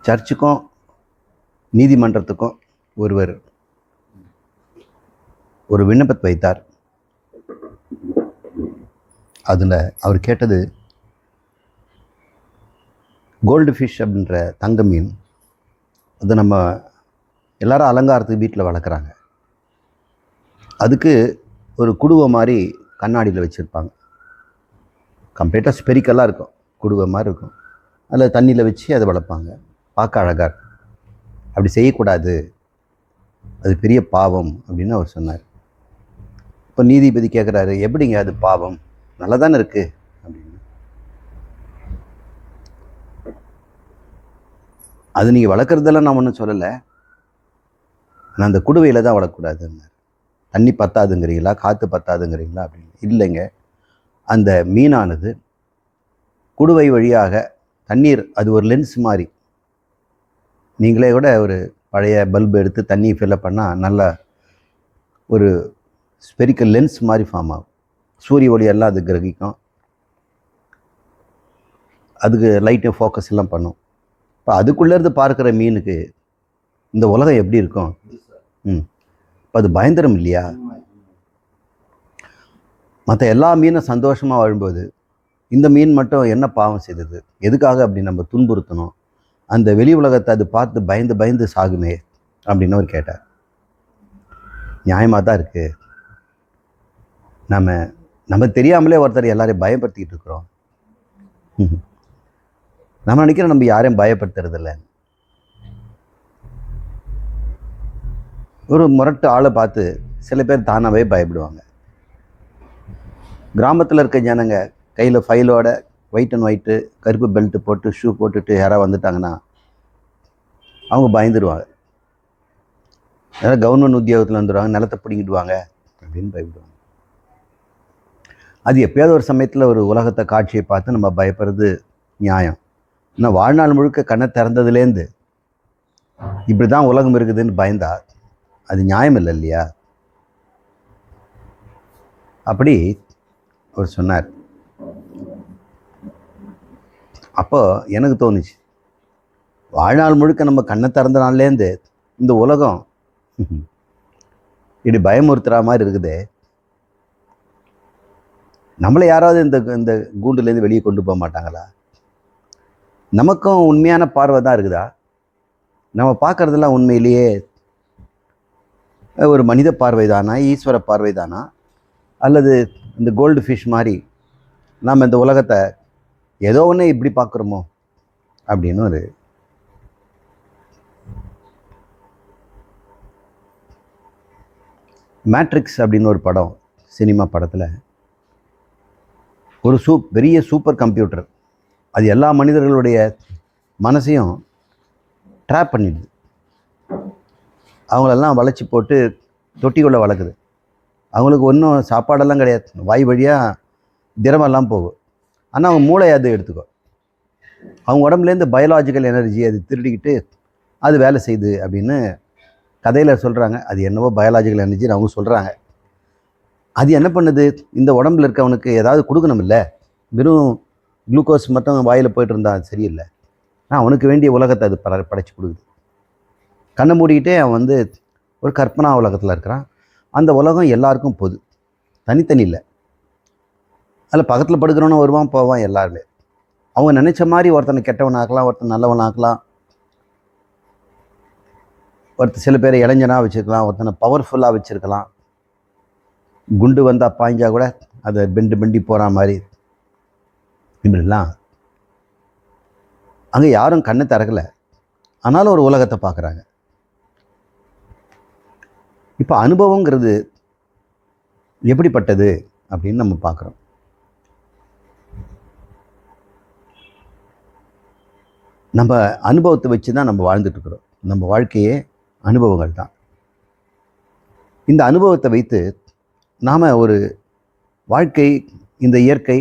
சர்ச்சுக்கும் நீதிமன்றத்துக்கும் ஒருவர் ஒரு விண்ணப்பத்தை வைத்தார். அதில் அவர் கேட்டது, கோல்டு ஃபிஷ் அப்படின்ற தங்க மீன், அது நம்ம எல்லாரும் அலங்காரத்துக்கு வீட்டில் வளர்க்குறாங்க. அதுக்கு ஒரு குடுவை மாதிரி கண்ணாடியில் வச்சுருப்பாங்க. கம்ப்ளீட்டாக ஸ்பெரிக்கலாக இருக்கும், குடுவை மாதிரி இருக்கும். அதில் தண்ணியில் வச்சு அதை வளர்ப்பாங்க. பார்க்க அழகாக இருக்கும். அப்படி செய்யக்கூடாது, அது பெரிய பாவம் அப்படின்னு அவர் சொன்னார். இப்போ நீதிபதி கேட்குறாரு, எப்படிங்க அது பாவம், நல்லா தானே இருக்குது அப்படின்னு. அது நீங்கள் வளர்க்குறதெல்லாம் நான் ஒன்றும் சொல்லலை, நான் அந்த குடுவையில் தான் வளர்க்கக்கூடாதுன்னு. தண்ணி பத்தாதுங்கிறீங்களா, காற்று பத்தாதுங்கிறீங்களா அப்படின்னு. இல்லைங்க, அந்த மீனானது குடுவை வழியாக தண்ணீர், அது ஒரு லென்ஸ் மாதிரி. நீங்களே கூட ஒரு பழைய பல்பு எடுத்து தண்ணி ஃபில்லப் பண்ணால் நல்லா ஒரு ஸ்பெரிக்கல் லென்ஸ் மாதிரி ஃபார்ம் ஆகும். சூரிய ஒளி எல்லாம் அது கிரகிக்கும், அதுக்கு லைட்டு ஃபோக்கஸ் எல்லாம் பண்ணும். இப்போ அதுக்குள்ளேருந்து பார்க்குற மீனுக்கு இந்த உலகம் எப்படி இருக்கும்? இப்போ அது பயங்கரம் இல்லையா? மற்ற எல்லா மீனும் சந்தோஷமாக வாழும்போது இந்த மீன் மட்டும் என்ன பாவம் செய்தது, எதுக்காக அப்படி நம்ம துன்புறுத்தணும்? அந்த வெளி உலகத்தை அது பார்த்து பயந்து பயந்து சாகுமே அப்படின்னு அவர் கேட்டார். நியாயமாக தான் இருக்குது. நம்ம தெரியாமலே ஒருத்தர் எல்லாரையும் பயப்படுத்திக்கிட்டு இருக்கிறோம். நம்ம நினைக்கிறோம் நம்ம யாரையும் பயப்படுத்துறதில்ல. ஒரு முரட்டு ஆளை பார்த்து சில பேர் தானாகவே பயப்படுவாங்க. கிராமத்தில் இருக்க ஜனங்க கையில் ஃபைலோட ஒயிட் அண்ட் ஒயிட்டு கருப்பு பெல்ட்டு போட்டு ஷூ போட்டுட்டு யாராவது வந்துட்டாங்கன்னா அவங்க பயந்துடுவாங்க. யாராவது கவர்மெண்ட் உத்தியோகத்தில் வந்துடுவாங்க, நிலத்தை பிடிங்கிடுவாங்க அப்படின்னு பயப்படுவாங்க. அது எப்பயாவது ஒரு சமயத்தில் ஒரு உலகத்தை காட்சியை பார்த்து நம்ம பயப்படுறது நியாயம். ஆனால் வாழ்நாள் முழுக்க கண்ணை திறந்ததுலேருந்து இப்படி தான் உலகம் இருக்குதுன்னு பயந்தா அது நியாயம் இல்லை இல்லையா? அப்படி அவர் சொன்னார். அப்போ எனக்கு தோணுச்சு, வாழ்நாள் முழுக்க நம்ம கண்ணை திறந்த நாள்லேருந்து இந்த உலகம் இப்படி பயமுறுத்துகிற மாதிரி இருக்குதே, நம்மளை யாராவது இந்த கூண்டுலேருந்து வெளியே கொண்டு போக மாட்டாங்களா? நமக்கும் உண்மையான பார்வை தான் இருக்குதா? நம்ம பார்க்குறதெல்லாம் உண்மையிலேயே ஒரு மனித பார்வை தானா, ஈஸ்வர பார்வை தானா, அல்லது இந்த கோல்டு ஃபிஷ் மாதிரி நாம் இந்த உலகத்தை ஏதோ ஒன்று இப்படி பார்க்குறோமோ அப்படின்னு ஒரு மேட்ரிக்ஸ் அப்படின்னு ஒரு படம், சினிமா படத்தில் ஒரு பெரிய சூப்பர் கம்ப்யூட்டர் அது எல்லா மனிதர்களுடைய மனசையும் ட்ராப் பண்ணிடுது. அவங்களெல்லாம் வளைச்சி போட்டு தொட்டிக்குள்ளே வளர்க்குது. அவங்களுக்கு ஒன்றும் சாப்பாடெல்லாம் கிடையாது, வாய் வழியாக திரமெல்லாம் போகும். ஆனால் அவங்க மூளை அதை எடுத்துக்கோ, அவங்க உடம்புலேருந்து பயாலாஜிக்கல் எனர்ஜி அது திருடிக்கிட்டு அது வேலை செய்யுது அப்படின்னு கதையில் சொல்கிறாங்க. அது என்னவோ பயாலாஜிக்கல் எனர்ஜின்னு அவங்க சொல்கிறாங்க. அது என்ன பண்ணுது, இந்த உடம்புல இருக்கவனுக்கு ஏதாவது கொடுக்கணும் இல்லை, வெறும் குளுக்கோஸ் மட்டும் வாயில் போய்ட்டு இருந்தால் அது சரியில்லை. அவனுக்கு வேண்டிய உலகத்தை அது படைச்சி கொடுக்குது. கண்ணை மூடிக்கிட்டே அவன் ஒரு கற்பனா உலகத்தில் இருக்கிறான். அந்த உலகம் எல்லாருக்கும் பொது, தனித்தனி இல்லை. அதில் பக்கத்தில் படுக்கிறவனும் வருவான் போவான் எல்லாருமே. அவங்க நினச்ச மாதிரி ஒருத்தனை கெட்டவன் ஆக்கலாம், ஒருத்தன் நல்லவன் ஆக்கலாம், ஒருத்தர் சில பேரை இளைஞனாக வச்சுருக்கலாம், ஒருத்தனை பவர்ஃபுல்லாக வச்சுருக்கலாம். குண்டு வந்தால் பாய்ஞ்சா கூட அதை பெண்டி போகிற மாதிரி இப்படிலாம். அங்கே யாரும் கண்ணை திறக்கலை, ஆனாலும் ஒரு உலகத்தை பார்க்குறாங்க. இப்போ அனுபவங்கிறது எப்படிப்பட்டது அப்படின்னு நம்ம பார்க்குறோம். நம்ம அனுபவத்தை வச்சு தான் நம்ம வாழ்ந்துட்டுருக்குறோம். நம்ம வாழ்க்கையே அனுபவங்கள் தான். இந்த அனுபவத்தை வைத்து நாம் ஒரு வாழ்க்கை, இந்த இயற்கை,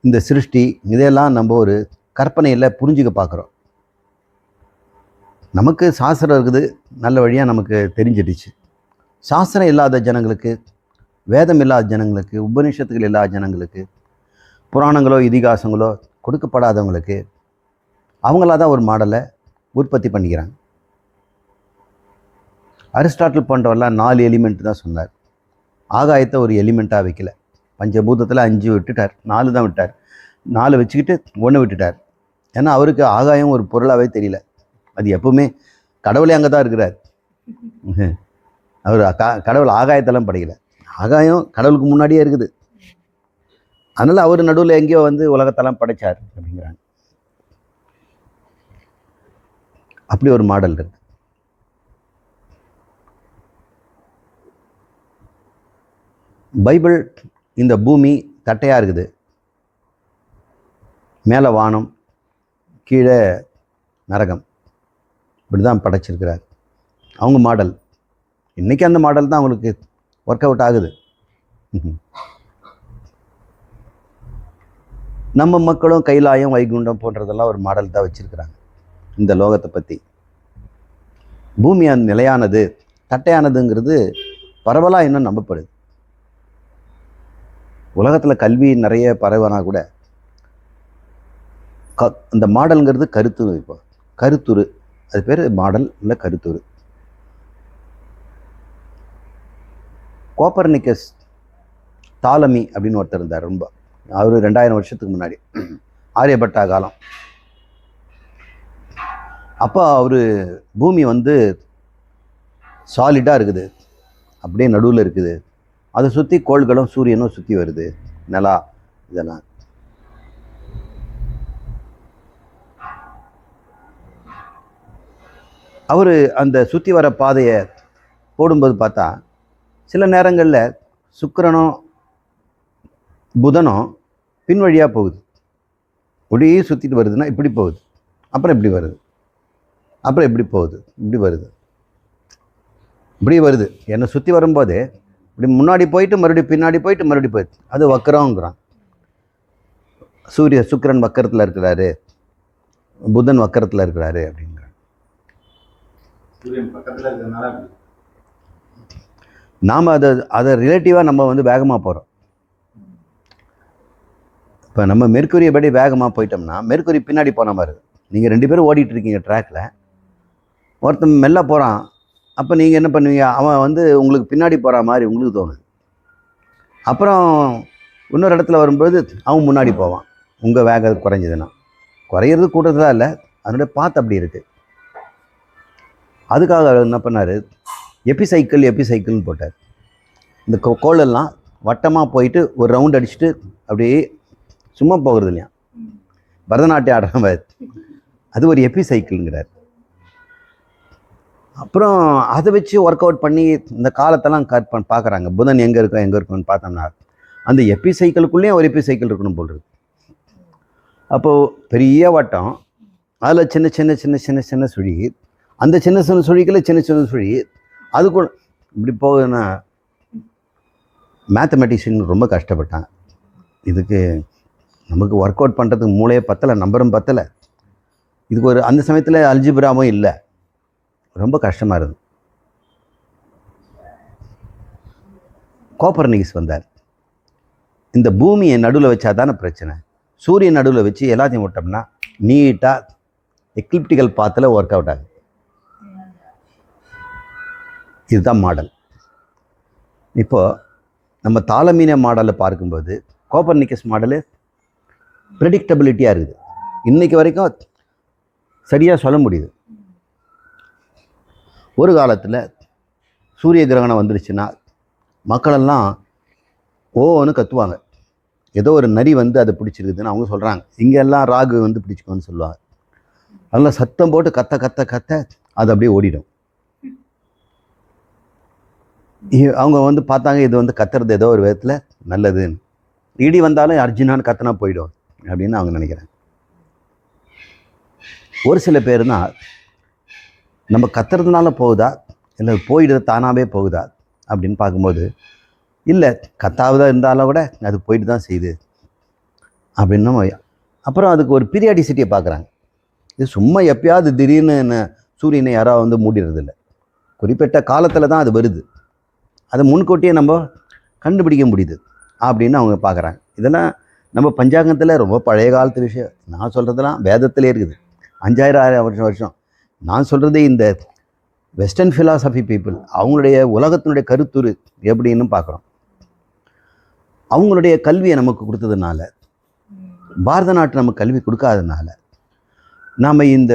இந்த சிருஷ்டி, இதையெல்லாம் நம்ம ஒரு கற்பனையில் புரிஞ்சுக்க பார்க்குறோம். நமக்கு சாஸ்திரம் இருக்குது, நல்ல வழியாக நமக்கு தெரிஞ்சிடுச்சு. சாஸ்திரம் இல்லாத ஜனங்களுக்கு, வேதம் இல்லாத ஜனங்களுக்கு, உபநிஷத்துகள் இல்லாத ஜனங்களுக்கு, புராணங்களோ இதிகாசங்களோ கொடுக்கப்படாதவங்களுக்கு அவங்களா தான் ஒரு மாடலை உற்பத்தி பண்ணிக்கிறாங்க. அரிஸ்டாட்டில் போன்றவரெல்லாம் 4 எலிமெண்ட் தான் சொன்னார். ஆகாயத்தை ஒரு எலிமெண்ட்டாக வைக்கல. பஞ்சபூதத்தில் 5 விட்டுட்டார், 4 தான் விட்டார். 4 வச்சுக்கிட்டு 1 விட்டுட்டார். ஏன்னா அவருக்கு ஆகாயம் ஒரு பொருளாகவே தெரியல. அது எப்பவுமே கடவுளே அங்கே தான் இருக்கிறார். அவர் கடவுள் ஆகாயத்தெல்லாம் படைக்கல. ஆகாயம் கடவுளுக்கு முன்னாடியே இருக்குது. அதனால் அவர் நடுவில் எங்கேயோ வந்து உலகத்தெல்லாம் படைச்சார் அப்படிங்கிறாங்க. அப்படி ஒரு மாடல் இருக்கு. பைபிள் இந்த பூமி தட்டையாக இருக்குது, மேலே வானம், கீழே நரகம், இப்படி தான் படைச்சிருக்கிறார். அவங்க மாடல் இன்றைக்கி அந்த மாடல் தான் அவங்களுக்கு ஒர்க் அவுட் ஆகுது. நம்ம மக்களும் கைலாயம், வைகுண்டம் போன்றதெல்லாம் ஒரு மாடல் தான் வச்சுருக்கிறாங்க. இந்த லோகத்தை பற்றி பூமி அந்த நிலையானது, தட்டையானதுங்கிறது பரவலாக இன்னும் நம்பப்படுது. உலகத்தில் கல்வி நிறைய பரவனா கூட இந்த மாடலுங்கிறது கருத்துரு. இப்போ கருத்துரு, அது பேர் மாடல் இல்லை கருத்துரு. கோப்பர்னிக்கஸ் தாலமி அப்படின்னு ஒருத்தர் இருந்தார். ரொம்ப அவர் 2000 வருஷத்துக்கு முன்னாடி, ஆரியப்பட்டா காலம். அப்போ அவர் பூமி வந்து சாலிடாக இருக்குது, அப்படியே நடுவில் இருக்குது. அதை சுற்றி கோள்களும் சூரியனும் சுற்றி வருது, நிலா இதெல்லாம். அவர் அந்த சுற்றி வர பாதையை போடும்போது பார்த்தா சில நேரங்களில் சுக்கிரனும் புதனும் பின் வழியாக போகுது. ஒடியே சுற்றிட்டு வருதுன்னா இப்படி போகுது, அப்புறம் இப்படி வருது, அப்புறம் எப்படி போகுது, இப்படி வருது, இப்படி வருது. என்னை சுற்றி வரும்போது இப்படி முன்னாடி போயிட்டு மறுபடியும் பின்னாடி போயிட்டு மறுபடியும் போயிடுது. அது வக்கரங்கிறான். சுக்கிரன் வக்கரத்தில் இருக்கிறாரு, புதன் வக்கரத்தில் இருக்கிறாரு அப்படிங்கிறான். நாம் அதை ரிலேட்டிவாக நம்ம வந்து வேகமாக போகிறோம். இப்போ நம்ம மெர்க்குரியை படி வேகமாக போயிட்டோம்னா மெர்க்குரி பின்னாடி போன மாதிரி. நீங்கள் 2 பேரும் ஓடிட்டு இருக்கீங்க ட்ராக்கில், ஒருத்தன் மெல்ல போகிறான். அப்போ நீங்கள் என்ன பண்ணுவீங்க, அவன் வந்து உங்களுக்கு பின்னாடி போகிற மாதிரி உங்களுக்கு தோணுது. அப்புறம் இன்னொரு இடத்துல வரும்போது அவன் முன்னாடி போவான். உங்கள் வேகம் குறைஞ்சதுன்னா, குறையிறது கூட்டத்தில் இல்லை, அதனுடைய பாத்து அப்படி இருக்குது. அதுக்காக அவர் என்ன பண்ணார், எபிசைக்கிள்னு போட்டார். இந்த கோளெல்லாம் வட்டமாக போயிட்டு ஒரு ரவுண்ட் அடிச்சுட்டு அப்படியே சும்மா போகிறது இல்லையா, பரதநாட்டியம் ஆடுற மாதிரி. அது ஒரு எபிசைக்கிள்ங்கிறார். அப்புறம் அதை வச்சு ஒர்க் அவுட் பண்ணி இந்த காலத்தெல்லாம் பார்க்குறாங்க. புதன் எங்கே இருக்குன்னு பார்த்தோம்னா அந்த எபிசைக்கிளுக்குள்ளேயும் ஒரு எபிசைக்கிள் இருக்கணும் போல் இருக்கு. அப்போது பெரிய வட்டம், அதில் சின்ன சின்ன சின்ன சின்ன சின்ன சுழி, அந்த சின்ன சின்ன சுழிக்குள்ள சின்ன சின்ன சுழி, அதுக்குள்ள இப்படி போகுதுன்னா மேத்தமெட்டிஷியன் ரொம்ப கஷ்டப்பட்டாங்க. இதுக்கு நமக்கு ஒர்க் அவுட் பண்ணுறதுக்கு மூளையே பத்தலை, நம்பரும் பத்தலை. இதுக்கு ஒரு அந்த சமயத்தில் அல்ஜிப்ராவும் இல்லை, ரொம்ப கஷ்டமாக இருந்தது. கோப்பர்னிக்கஸ் வந்தார். இந்த பூமியை நடுவில் வச்சா தானே பிரச்சனை, சூரியன் நடுவில் வச்சு எல்லாத்தையும் விட்டோம்னா நீட்டாக எக்லிப்டிக்கல் பாத்தில் ஒர்க் அவுட் ஆகுது. இதுதான் மாடல். இப்போது நம்ம தாலமீன மாடலை பார்க்கும்போது கோப்பர்னிக்கஸ் மாடலு ப்ரெடிக்டபிலிட்டியாக இருக்குது. இன்றைக்கி வரைக்கும் சரியாக சொல்ல முடியுது. ஒரு காலத்தில் சூரிய கிரகணம் வந்துருச்சுன்னா மக்களெல்லாம் ஓன்னு கத்துவாங்க. ஏதோ ஒரு நரி வந்து அதை பிடிச்சிருக்குதுன்னு அவங்க சொல்கிறாங்க. இங்கெல்லாம் ராகு வந்து பிடிச்சிக்கோன்னு சொல்லுவாங்க. அதெல்லாம் சத்தம் போட்டு கத்த கத்த கத்த அது அப்படியே ஓடிடும். அவங்க வந்து பார்த்தாங்க, இது வந்து கத்துறது ஏதோ ஒரு விதத்தில் நல்லதுன்னு. இடி வந்தாலும் அர்ஜுனான்னு கத்தனா போயிடும் அப்படின்னு அவங்க நினைக்கிறாங்க. ஒரு சில பேர்னா நம்ம கத்துறதுனால போகுதா இல்லை போயிடுறது தானாகவே போகுதா அப்படின்னு பார்க்கும்போது, இல்லை கத்தாவதாக இருந்தாலும் கூட அது போயிட்டு தான் செய்யுது அப்படின்னும். அப்புறம் அதுக்கு ஒரு பீரியாடிசிட்டியை பார்க்குறாங்க. இது சும்மா எப்பயாவது திடீர்னு சூரியனை யாராவது வந்து மூடிடுறதில்ல, குறிப்பிட்ட காலத்தில் தான் அது வருது. அதை முன்கூட்டியே நம்ம கண்டுபிடிக்க முடியுது அப்படின்னு அவங்க பார்க்குறாங்க. இதெல்லாம் நம்ம பஞ்சாங்கத்தில் ரொம்ப பழைய காலத்து விஷயம். நான் சொல்கிறதெல்லாம் வேதத்திலே இருக்குது. 5000 வருஷம் நான் சொல்கிறது இந்த வெஸ்டர்ன் ஃபிலாசபி பீப்புள் அவங்களுடைய உலகத்தினுடைய கருத்துரு எப்படின்னு பார்க்குறோம். அவங்களுடைய கல்வியை நமக்கு கொடுத்ததுனால, பாரத நாட்டு நமக்கு கல்வி கொடுக்காததுனால, நாம் இந்த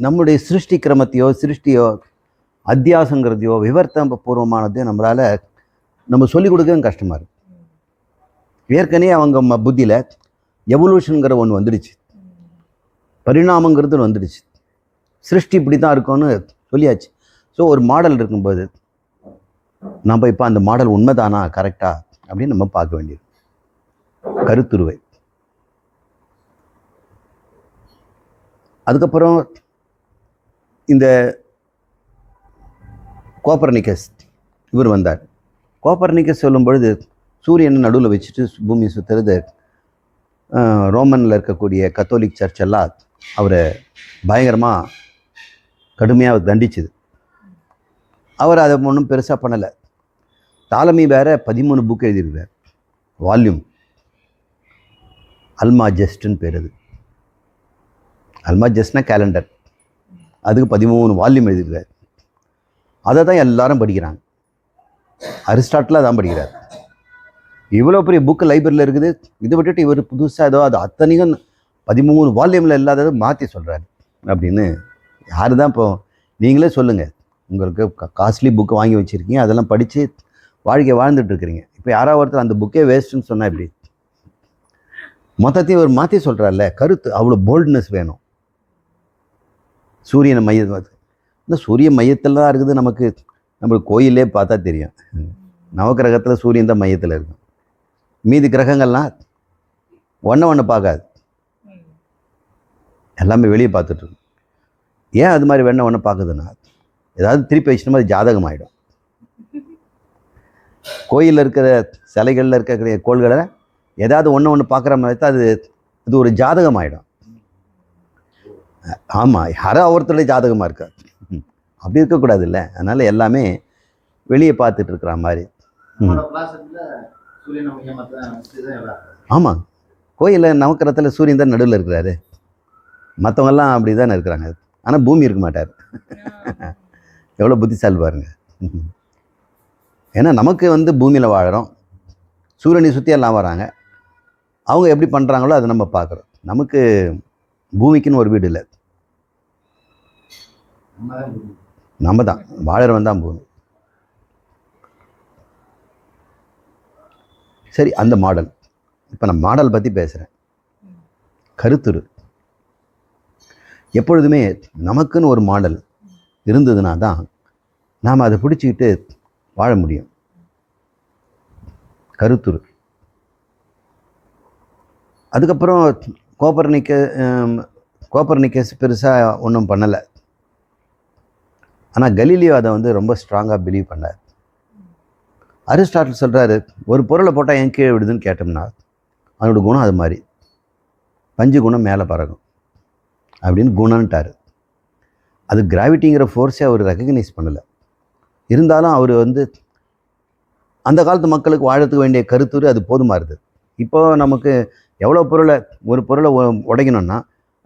நம்முடைய சிருஷ்டி கிரமத்தையோ சிருஷ்டியோ அத்தியாசங்கிறதையோ விவர்த்த பூர்வமானதையோ நம்மளால் நம்ம சொல்லிக் கொடுக்கவும் கஷ்டமாக இருக்குது. ஏற்கனவே அவங்க புத்தியில் எவல்யூஷனுங்கிற ஒன்று வந்துடுச்சு, பரிணாமங்கிறது வந்துடுச்சு, சிருஷ்டி இப்படி தான் இருக்கும்னு சொல்லியாச்சு. ஸோ ஒரு மாடல் இருக்கும்போது நம்ம இப்போ அந்த மாடல் உண்மைதானா கரெக்டா அப்படின்னு நம்ம பார்க்க வேண்டியது. கருத்துருவை. அதுக்கப்புறம் இந்த கோப்பர்னிக்கஸ் இவர் வந்தார். கோப்பர்னிக்கஸ் சொல்லும் பொழுது சூரியனை நடுவில் வச்சுட்டு பூமி சுற்றுறது ரோமனில் இருக்கக்கூடிய கத்தோலிக் சர்ச் எல்லாம் அவரை பயங்கரமாக கடுமையாக தண்டிச்சுது. அவர் அதை ஒன்றும் பெருசாக பண்ணலை. டாலமி வேற 13 புக் எழுதியிருக்கார், வால்யூம். அல்மாஜெஸ்ட்னு பேர். அது அல்மாஜெஸ்ட்னா கேலண்டர், அதுக்கு 13 வால்யூம் எழுதியிருக்கார். அதை தான் எல்லாரும் படிக்கிறாங்க. அரிஸ்டாட்டில் தான் படிக்கிறார். இவ்வளோ பெரிய புக்கு லைப்ரரியில் இருக்குது. இதை விட்டுட்டு இவர் புதுசாக ஏதோ அது அத்தனையும் 13 வால்யூமில் இல்லாதது மாற்றி சொல்கிறாரு அப்படின்னு. யார் தான் இப்போ நீங்களே சொல்லுங்கள், உங்களுக்கு காஸ்ட்லி புக்கு வாங்கி வச்சுருக்கீங்க, அதெல்லாம் படித்து வாழ்க்கையை வாழ்ந்துட்டுருக்கிறீங்க. இப்போ யாராவது ஒருத்தர் அந்த புக்கே வேஸ்ட்டுன்னு சொன்னால் இப்படி மொத்தத்தையும் ஒரு மாற்றி சொல்கிறார்ல. கருத்து அவ்வளோ போல்ட்னஸ் வேணும். சூரியனை மையம், இந்த சூரிய மையத்தில் தான் இருக்குது. நம்மளுக்கு கோயிலே பார்த்தா தெரியும், நவக்கிரகத்தில் சூரியன் தான் மையத்தில் இருக்கும். மீதி கிரகங்கள்லாம் ஒன்று பார்க்காது, எல்லாமே வெளியே பார்த்துட்ருக்கு. ஏன் அது மாதிரி ஒன்று பார்க்குதுன்னா, ஏதாவது திருப்பி வச்சுனா அது ஜாதகம் ஆகிடும். கோயிலில் இருக்கிற சிலைகளில் இருக்கக்கூடிய கோள்களை ஏதாவது ஒன்று பார்க்குற மாதிரி தான் அது ஒரு ஜாதகம் ஆகிடும். ஆமாம், யாரோ ஒருத்தருடைய ஜாதகமாக இருக்கா, அப்படி இருக்கக்கூடாது இல்லை. அதனால் எல்லாமே வெளியே பார்த்துட்டு இருக்கிற மாதிரி. ஆமாம், கோயிலில் நவக்கிரகத்தில் சூரியன் தான் நடுவில் இருக்கிறாரு, மற்றவங்கெல்லாம் அப்படி தானே இருக்கிறாங்க. ஆனால் பூமி இருக்க மாட்டார். எவ்வளோ புத்திசாலி பாருங்க. ஏன்னா நமக்கு பூமியில் வாழறோம், சூரியனை சுற்றி எல்லாம் வராங்க. அவங்க எப்படி பண்ணுறாங்களோ அதை நம்ம பார்க்குறோம். நமக்கு பூமிக்குன்னு ஒரு வீடு இல்லை, நம்ம தான் வாழறவன் தான் பூமி. சரி, அந்த மாடல். இப்போ நான் மாடல் பற்றி பேசுகிறேன். கருத்துரு. எப்பொழுதுமே நமக்குன்னு ஒரு மாடல் இருந்ததுன்னா தான் நாம் அதை பிடிச்சிக்கிட்டு வாழ முடியும். கருத்துரு. அதுக்கப்புறம் கோப்பர்னிக்கஸ் பெருசாக ஒன்றும் பண்ணலை. ஆனால் கலீலியோ அதை ரொம்ப ஸ்ட்ராங்காக பிலீவ் பண்ணார். அரிஸ்டாட்டில் சொல்கிறாரு, ஒரு பொருளை போட்டால் ஏன் கீழே விடுதுன்னு கேட்டோம்னா அதனோட குணம் அது மாதிரி, 5 குணம் மேலே பறக்கும் அப்படின்னு குணன்ட்டார். அது கிராவிட்டிங்கிற ஃபோர்ஸை அவர் ரெக்கக்னைஸ் பண்ணலை. இருந்தாலும் அவர் அந்த காலத்து மக்களுக்கு வாழறதுக்கு வேண்டிய கருத்துரு அது போதுமாக இருக்குது. இப்போ நமக்கு எவ்வளோ ஒரு பொருளை உடைக்கணும்னா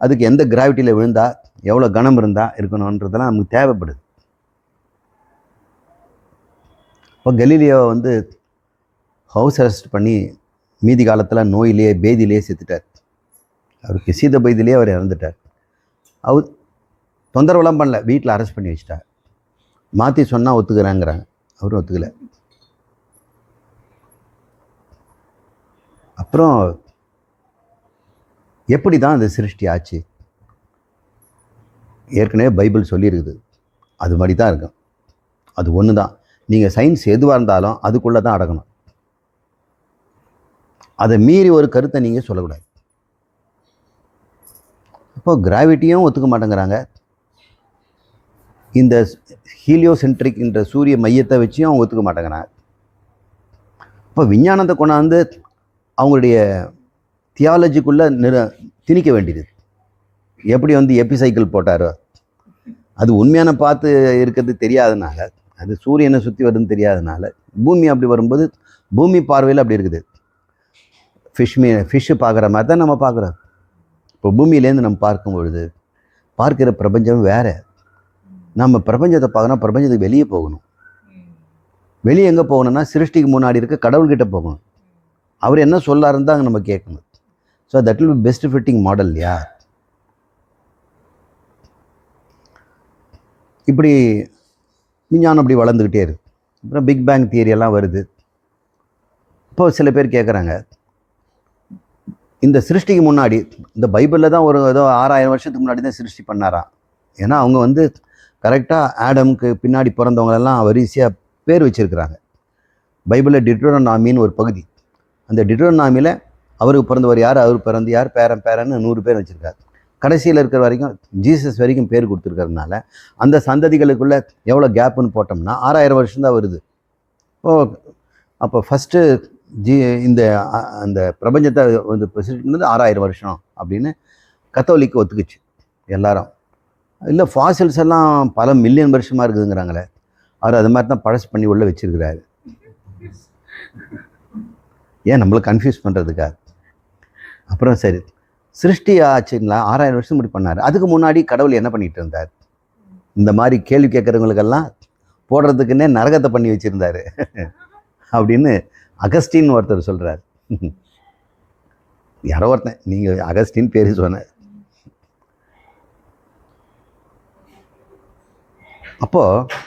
அதுக்கு எந்த கிராவிட்டியில் விழுந்தால் எவ்வளோ கனம் இருந்தால் இருக்கணுன்றதெல்லாம் நமக்கு தேவைப்படுது. இப்போ கலீலியோ ஹவுஸ் அரெஸ்ட் பண்ணி மீதி காலத்தில் நோயிலேயே பேதியிலேயே செத்துட்டார். அவருக்கு சீத பைதிலேயே அவர் இறந்துட்டார். அவர் தொந்தரவுலாம் பண்ணல, வீட்டில் அரெஸ்ட் பண்ணி வச்சிட்டார். மாற்றி சொன்னால் ஒத்துக்கிறாங்கிறாங்க, அவரும் ஒத்துக்கலை. அப்புறம் எப்படி தான் அந்த சிருஷ்டி ஆச்சு? ஏற்கனவே பைபிள் சொல்லியிருக்குது, அது மாதிரி தான் இருக்கும். அது ஒன்று தான். நீங்கள் சயின்ஸ் எதுவாக இருந்தாலும் அதுக்குள்ளே தான் அடக்கணும். அதை மீறி ஒரு கருத்தை நீங்கள் சொல்லக்கூடாது. இப்போ கிராவிட்டியும் ஒத்துக்க மாட்டேங்கிறாங்க. இந்த ஹீலியோசென்ட்ரிக் என்ற சூரிய மையத்தை வச்சியும் அவங்க ஒத்துக்க மாட்டேங்கிறாங்க. இப்போ விஞ்ஞானத்தை கொண்டாந்து அவங்களுடைய தியாலஜிக்குள்ளே திணிக்க வேண்டியது. எப்படி எபிசைக்கிள் போட்டாரோ, அது உண்மையான பார்த்து இருக்கிறது தெரியாதனால, அது சூரியனை சுற்றி வருதுன்னு தெரியாதனால, பூமி அப்படி வரும்போது பூமி பார்வையில் அப்படி இருக்குது. ஃபிஷ்ஷு பார்க்குற மாதிரி தான் நம்ம பார்க்குறோம். இப்போ பூமியிலேருந்து நம்ம பார்க்கும் பொழுது பார்க்குற பிரபஞ்சம் வேறு. நம்ம பிரபஞ்சத்தை பார்க்கணும், பிரபஞ்சத்துக்கு வெளியே போகணும். வெளியே எங்கே போகணும்னா சிருஷ்டிக்கு முன்னாடி இருக்க கடவுள்கிட்ட போகணும். அவர் என்ன சொல்லாருன்னு தான் நம்ம கேட்கணும். So that will be best fitting model இல்லையா? இப்படி விஞ்ஞானம் அப்படி வளர்ந்துக்கிட்டே இருக்கு. அப்புறம் பிக் பேங் தியரி எல்லாம் வருது. இப்போ சில பேர் கேட்குறாங்க, இந்த சிருஷ்டிக்கு முன்னாடி இந்த பைபிளில் தான் ஒரு ஏதோ 6000 வருஷத்துக்கு முன்னாடி தான் சிருஷ்டி பண்ணாராம். ஏன்னா அவங்க வந்து கரெக்டாக ஆடம்க்கு பின்னாடி பிறந்தவங்களெல்லாம் வரிசையாக பேர் வச்சுருக்கிறாங்க. பைபிளில் டிட்ரோனாமின்னு ஒரு பகுதி. அந்த டிட்ரோனாமியில் அவருக்கு பிறந்தவர் யார், அவர் பிறந்து யார், பேரன்னு 100 பேர் வச்சுருக்காரு. கடைசியில் இருக்கிற வரைக்கும் ஜீசஸ் வரைக்கும் பேர் கொடுத்துருக்கறதுனால அந்த சந்ததிகளுக்குள்ளே எவ்வளோ கேப்புன்னு போட்டோம்னா 6000 வருஷம்தான் வருது. அப்போ ஃபஸ்ட்டு இந்த அந்த பிரபஞ்சத்தை வந்து சிருஷ்டினது 6000 வருஷம் அப்படின்னு கத்தோலிக்கு ஒத்துக்குச்சு எல்லாரும். இல்லை ஃபாசில்ஸ் எல்லாம் பல மில்லியன் வருஷமாக இருக்குதுங்கிறாங்களே. அவர் அது மாதிரி தான் பழசு பண்ணி உள்ளே வச்சிருக்கிறாரு. ஏன் நம்மளை கன்ஃபியூஸ் பண்ணுறதுக்காக. அப்புறம் சரி, சிருஷ்டி ஆச்சுங்களா 6000 வருஷம் இப்படி பண்ணார். அதுக்கு முன்னாடி கடவுள் என்ன பண்ணிட்டு இருந்தார்? இந்த மாதிரி கேள்வி கேட்குறவங்களுக்கெல்லாம் போடுறதுக்குன்னே நரகத்தை பண்ணி வச்சுருந்தார் அப்படின்னு அகஸ்டின் ஒருத்தர் சொல்கிறார். யாரோ ஒருத்தன், நீங்கள் அகஸ்டின் பேர் சொன்ன. அப்போது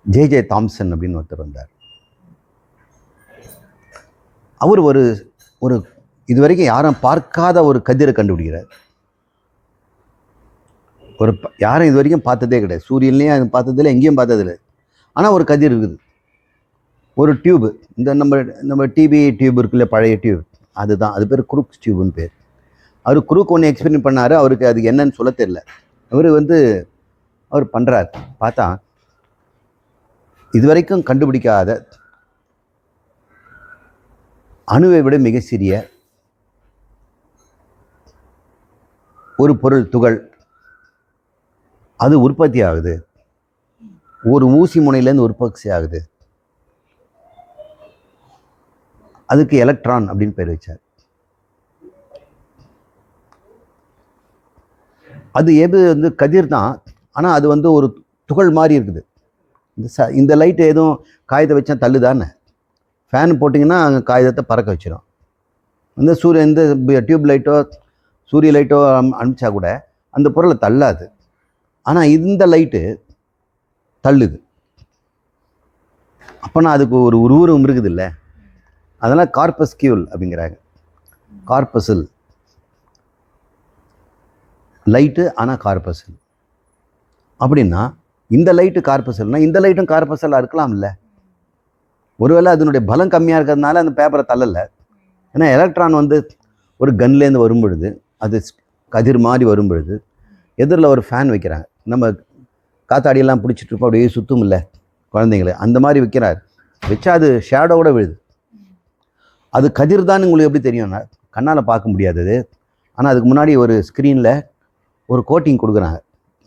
ஜே தாம்சன் அப்படின்னு ஒருத்தர் வந்தார். அவர் ஒரு ஒரு இது வரைக்கும் யாரும் பார்க்காத ஒரு கதிரை கண்டுபிடிக்கிறார். யாரும் இது வரைக்கும் பார்த்ததே கிடையாது. சூரியன்லேயும் பார்த்ததில்லை, எங்கேயும் பார்த்ததில்லை. ஆனால் ஒரு கதிர் இருக்குது, ஒரு டியூபு. இந்த நம்ம டிவி டியூப் இருக்குல்ல, பழைய டியூப், அதுதான். அது பேர் குரூக்ஸ் டியூப்னு பேர். அவர் குரூக் ஒன்று எக்ஸ்பெரிமெண்ட் பண்ணார். அவருக்கு அது என்னன்னு சொல்ல தெரியல. அவர் பண்ணுறார். பார்த்தா இது வரைக்கும் கண்டுபிடிக்காத அணுவை விட மிக சிறிய ஒரு பொருள், துகள், அது உற்பத்தி ஆகுது. ஒரு ஊசி முனையிலேருந்து உற்பத்தி ஆகுது. அதுக்கு எலக்ட்ரான் அப்படின்னு பேர் வச்சார். அது வந்து கதிர் தான், ஆனால் அது வந்து ஒரு துகள் மாதிரி இருக்குது. இந்த லைட்டு எதுவும் காகிதத்தை வச்சா தள்ளுதானே? ஃபேன் போட்டிங்கன்னா அங்கே காகிதத்தை பறக்க வச்சிடும். இந்த டியூப் லைட்டோ சூரிய லைட்டோ அனுப்பிச்சா கூட அந்த பொருளை தள்ளாது. ஆனால் இந்த லைட்டு தள்ளுது. அப்போனா அதுக்கு ஒரு உருவம் இருக்குது இல்லை? அதெல்லாம் கார்பஸ்கியூல் அப்படிங்கிறாங்க. கார்பஸில் லைட்டு, ஆனால் கார்பஸில். அப்படின்னா இந்த லைட்டு கார்பஸல்னால் இந்த லைட்டும் கார்பஸலாக இருக்கலாம் இல்லை? ஒருவேளை அதனுடைய பலம் கம்மியாக இருக்கிறதுனால அந்த பேப்பரை தள்ளலை. ஏன்னா எலக்ட்ரான் வந்து ஒரு கன்லேருந்து வரும் பொழுது, அது கதிர் மாதிரி வரும் பொழுது எதிரில் ஒரு ஃபேன் வைக்கிறாங்க. நம்ம காத்தாடியெல்லாம் பிடிச்சிட்டு இருப்போம், அப்படியே சுற்றும் இல்லை குழந்தைங்களே, அந்த மாதிரி வைக்கிறார். வச்சா அது ஷேடோவோட விழுது. அது கதிர் தான் உங்களுக்கு எப்படி தெரியும்னா, கண்ணால் பார்க்க முடியாதது. ஆனால் அதுக்கு முன்னாடி ஒரு ஸ்க்ரீனில் ஒரு கோட்டிங் கொடுக்குறாங்க.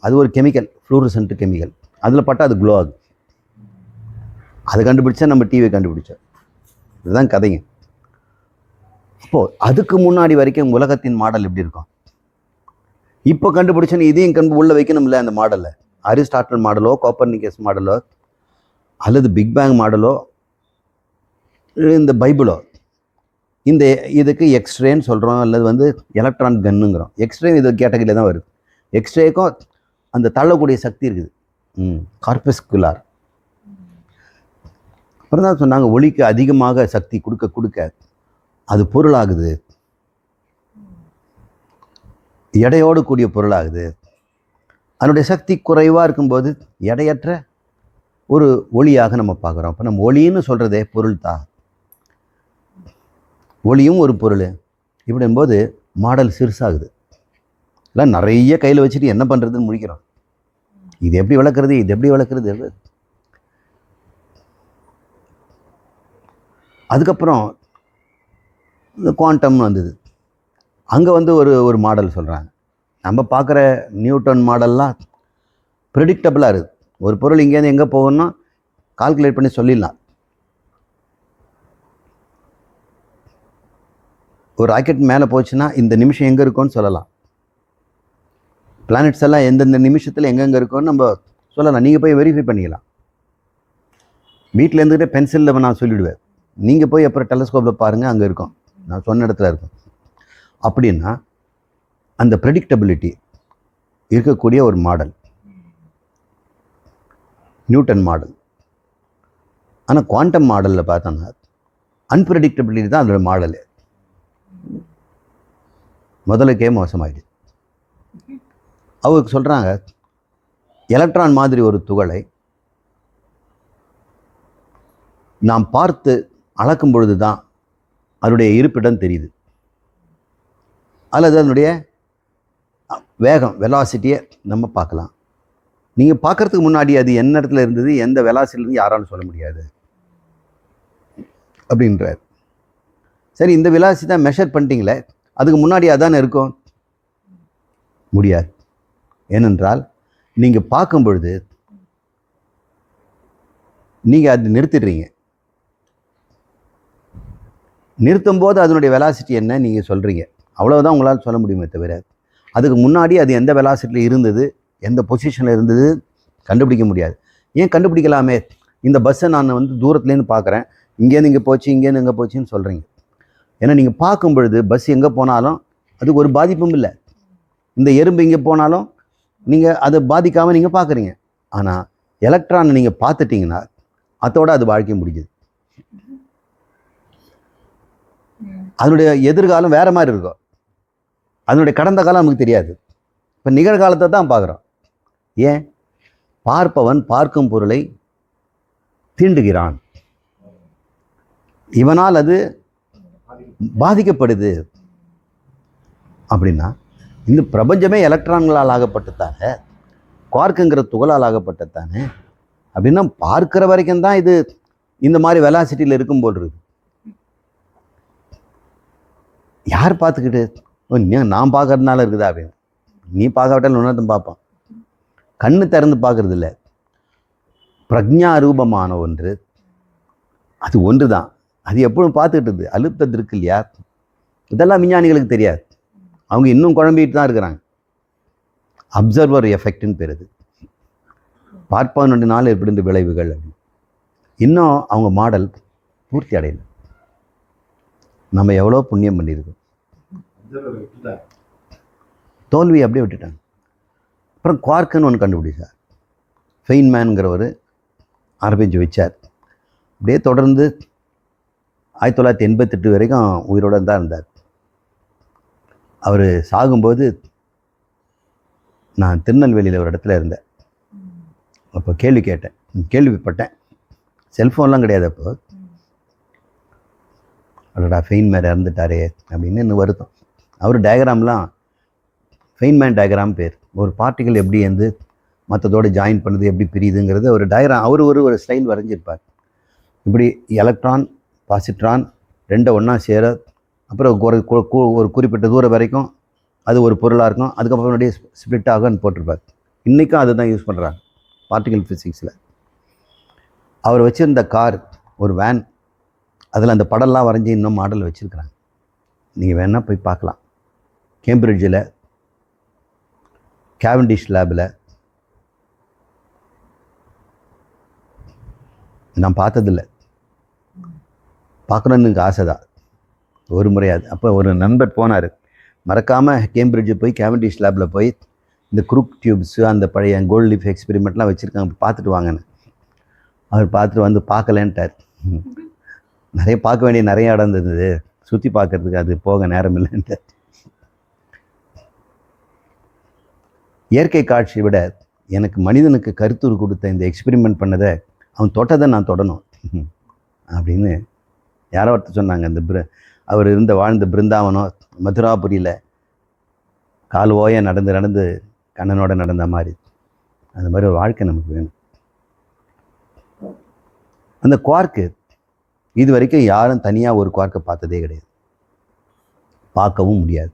அது ஒரு கெமிக்கல், ஃப்ளூரசன்ட் கெமிக்கல். அதில் பட்டால் அது க்ளோ ஆகுது. அதை கண்டுபிடிச்சா நம்ம டிவியை கண்டுபிடிச்சோம். இதுதான் கதைங்க. அப்போது அதுக்கு முன்னாடி வரைக்கும் உலகத்தின் மாடல் எப்படி இருக்கும்? இப்போ கண்டுபிடிச்சோன்னு இதையும் உள்ளே வைக்கணும் இல்லை? அந்த மாடலில் அரிஸ்டாட்டில் மாடலோ, கோப்பர்னிக்கஸ் மாடலோ, அல்லது பிக் பேங் மாடலோ, இந்த பைபிளோ, இதுக்கு எக்ஸ்ரேன்னு சொல்கிறோம், அல்லது வந்து எலக்ட்ரான் கன்னுங்கிறோம். எக்ஸ்ரே இது கேட்டகரியில் தான் வருது. எக்ஸ்ரேக்கும் அந்த தள்ளக்கூடிய சக்தி இருக்குது, கார்பஸ்குலார். அப்புறம் தான் சொன்னாங்க, ஒளிக்கு அதிகமாக சக்தி கொடுக்க கொடுக்க அது பொருளாகுது, எடையோடு கூடிய பொருளாகுது. அதனுடைய சக்தி குறைவாக இருக்கும்போது எடையற்ற ஒரு ஒளியாக நம்ம பார்க்குறோம். அப்போ நம்ம ஒளின்னு சொல்கிறதே பொருள் தான். ஒளியும் ஒரு பொருள். இப்படிங்கும்போது மாடல் சிறுசாகுது. இல்லை நிறைய கையில் வச்சுட்டு என்ன பண்ணுறதுன்னு முடிக்கிறோம். இது எப்படி வளர்க்குறது, இது எப்படி வளர்க்குறது. அதுக்கப்புறம் இந்த குவாண்டம்னு வந்தது. அங்கே வந்து ஒரு மாடல் சொல்கிறாங்க. நம்ம பார்க்குற நியூட்டன் மாடல்லாம் ப்ரெடிக்டபிளாக இருக்குது. ஒரு பொருள் இங்கேருந்து எங்கே போகணும்னா கால்குலேட் பண்ணி சொல்லிடலாம். ஒரு ராக்கெட் மேலே போச்சுன்னா இந்த நிமிஷம் எங்கே இருக்கும்னு சொல்லலாம். பிளானட்ஸ் எல்லாம் எந்தெந்த நிமிஷத்தில் எங்கெங்கே இருக்குன்னு நம்ம சொல்லலாம். நீங்கள் போய் வெரிஃபை பண்ணிக்கலாம். வீட்டில் இருந்துக்கிட்டே பென்சிலில் நான் சொல்லிவிடுவேன். நீங்கள் போய் அப்புறம் டெலஸ்கோப்பில் பாருங்கள், அங்கே இருக்கும், நான் சொன்ன இடத்துல இருக்கும். அப்படின்னா அந்த ப்ரெடிக்டபிலிட்டி இருக்கக்கூடிய ஒரு மாடல் நியூட்டன் மாடல். ஆனால் குவாண்டம் மாடலில் பார்த்தோன்னா அன்பிரடிக்டபிலிட்டி தான் அதோட மாடலு. முதலுக்கே மோசமாயிடுச்சு. அவருக்கு சொல்கிறாங்க, எலக்ட்ரான் மாதிரி ஒரு துகளை நாம் பார்த்து அளக்கும் பொழுது தான் அதனுடைய இருப்பிடம் தெரியுது, அல்லது அதனுடைய வேகம் வெலாசிட்டியை நம்ம பார்க்கலாம். நீங்கள் பார்க்குறதுக்கு முன்னாடி அது என்ன இடத்துல இருந்தது, எந்த வெலாசிட்டிலேருந்து யாராலும் சொல்ல முடியாது அப்படின்றார். சரி, இந்த வெலாசிட்டி தான் மெஷர் பண்ணிட்டீங்களே, அதுக்கு முன்னாடி அதானே இருக்கும்? முடியாது. ஏனென்றால் நீங்கள் பார்க்கும் பொழுது நீங்கள் அது நிறுத்திடுறீங்க. நிறுத்தும் போது அதனுடைய வெலாசிட்டி என்ன நீங்கள் சொல்கிறீங்க, அவ்வளோதான் உங்களால் சொல்ல முடியுமே தவிர அதுக்கு முன்னாடி அது எந்த வெலாசிட்டியில் இருந்தது, எந்த பொசிஷனில் இருந்தது கண்டுபிடிக்க முடியாது. ஏன் கண்டுபிடிக்கலாமே? இந்த பஸ்ஸை நான் தூரத்துலேருந்து பார்க்குறேன், இங்கேருந்து இங்கே போச்சு, இங்கேருந்து இங்கே போச்சுன்னு சொல்கிறீங்க. ஏன்னா நீங்கள் பார்க்கும் பொழுது பஸ் எங்கே போனாலும் அதுக்கு ஒரு பாதிப்பும் இல்லை. இந்த எறும்பு இங்கே போனாலும் நீங்கள் அதை பாதிக்காமல் நீங்கள் பார்க்குறீங்க. ஆனால் எலக்ட்ரானை நீங்கள் பார்த்துட்டிங்கன்னா அதோட அது வாழ்க்கை முடிஞ்சுது. அதனுடைய எதிர்காலம் வேறு மாதிரி இருக்கும், அதனுடைய கடந்த காலம் நமக்கு தெரியாது. இப்போ நிகழ்காலத்தை தான் பார்க்குறோம். ஏன்? பார்ப்பவன் பார்க்கும் பொருளை தீண்டுகிறான், இவனால் அது பாதிக்கப்படுது. அப்படின்னா இந்த பிரபஞ்சமே எலக்ட்ரான்களால் ஆகப்பட்டுத்தானே, குவார்க்குங்கிற துகளால் ஆகப்பட்டதானே. அப்படின்னா பார்க்குற வரைக்கும் தான் இது இந்த மாதிரி வெலாசிட்டியில் இருக்கும் போல் இருக்கு. யார் பார்த்துக்கிட்டு நான் பார்க்கறதுனால இருக்குதா அப்படின்னு? நீ பார்க்காவிட்டாலும் இன்னொருத்தன் பார்ப்பான். கண்ணு திறந்து பார்க்கறது இல்லை, பிரக்ஞா ரூபமான ஒன்று, அது ஒன்று தான். அது எப்பவும் பார்த்துக்கிட்டது அலுப்தது இருக்கு இல்லையா? இதெல்லாம் விஞ்ஞானிகளுக்கு தெரியாது, அவங்க இன்னும் குழம்பிட்டு தான் இருக்கிறாங்க. அப்சர்வர் எஃபெக்ட்னு பேர். அது பார்ப்பவனுடைய நாள் எப்படி இந்த விளைவுகள் அப்படின்னு இன்னும் அவங்க மாடல் பூர்த்தி அடையலை. நம்ம எவ்வளோ புண்ணியம் பண்ணியிருக்கோம், தோல்வி அப்படியே விட்டுட்டாங்க. அப்புறம் குவார்க்குன்னு ஒன்று கண்டுபிடிச்சார், ஃபெய்ன்மேனுங்கிறவர் ஆரம்பித்து வச்சார். அப்படியே தொடர்ந்து 1988 வரைக்கும் உயிரோடு தான் இருந்தார். அவர் சாகும்போது நான் திருநெல்வேலியில் ஒரு இடத்துல இருந்தேன். அப்போ கேள்விப்பட்டேன். செல்ஃபோன்லாம் கிடையாது அப்போ. அவரோட ஃபெய்ன்மேன் இறந்துட்டாரே அப்படின்னு இன்னும் வருத்தம். அவர் டயக்ராம்லாம் ஃபெய்ன்மேன் டயக்ராம் பேர். ஒரு பார்ட்டிகள் எப்படி மற்றதோடு ஜாயின் பண்ணுது, எப்படி பிரியுதுங்கிறது ஒரு டயக்ராம் அவர் ஒரு ஸ்டைல் வரைஞ்சிருப்பார். இப்படி எலக்ட்ரான் பாசிட்ரான் ரெண்டை ஒன்றா சேர, அப்புறம் ஒரு குறிப்பிட்ட தூரம் வரைக்கும் அது ஒரு பொருளாக இருக்கும், அதுக்கப்புறம் அப்படியே ஸ்ப்ளிட் ஆகும்னு போட்டிருப்பார். இன்றைக்கும் அதை தான் யூஸ் பண்ணுறாங்க பார்ட்டிகல் ஃபிசிக்ஸில். அவர் வச்சுருந்த கார் ஒரு வேன், அதில் அந்த படம்லாம் வரைஞ்சி இன்னும் மாடல் வச்சுருக்குறாங்க. நீங்கள் வேணால் போய் பார்க்கலாம். கேம்பிரிட்ஜில் கேவண்டிஷ் லேபில் நான் பார்த்ததில்லை, பார்க்கணுன்னு எனக்கு ஆசை தான். ஒரு முறையாது அப்போ ஒரு நண்பர் போனார், மறக்காமல் கேம்பிரிட்ஜு போய் கேவண்டிஷ் லேபில் போய் இந்த குரூக் டியூப்ஸு அந்த பழைய கோல்ட் லீஃப் எக்ஸ்பெரிமெண்ட்லாம் வச்சுருக்காங்க, பார்த்துட்டு வாங்கன்னு. அவர் பார்த்துட்டு பார்க்கலேன்ட்டார். நிறைய பார்க்க வேண்டிய நிறைய இடம் இருந்தது, சுற்றி பார்க்குறதுக்கு அது போக நேரம் இல்லைன்ட்டு. இயற்கை காட்சியை விட எனக்கு மனிதனுக்கு கருத்துரு கொடுத்த இந்த எக்ஸ்பெரிமெண்ட் பண்ணதை அவன் தொட்டதை நான் தொடணும் அப்படின்னு யாரோ ஒருத்தர் சொன்னாங்க. அவர் வாழ்ந்த பிருந்தாவனம் மதுராபுரியில் கால் ஓய நடந்து கண்ணனோட நடந்த மாதிரி, அந்த மாதிரி ஒரு வாழ்க்கை நமக்கு வேணும். அந்த குவார்க்கு இது வரைக்கும் யாரும் தனியாக ஒரு குவார்க்கை பார்த்ததே கிடையாது, பார்க்கவும் முடியாது.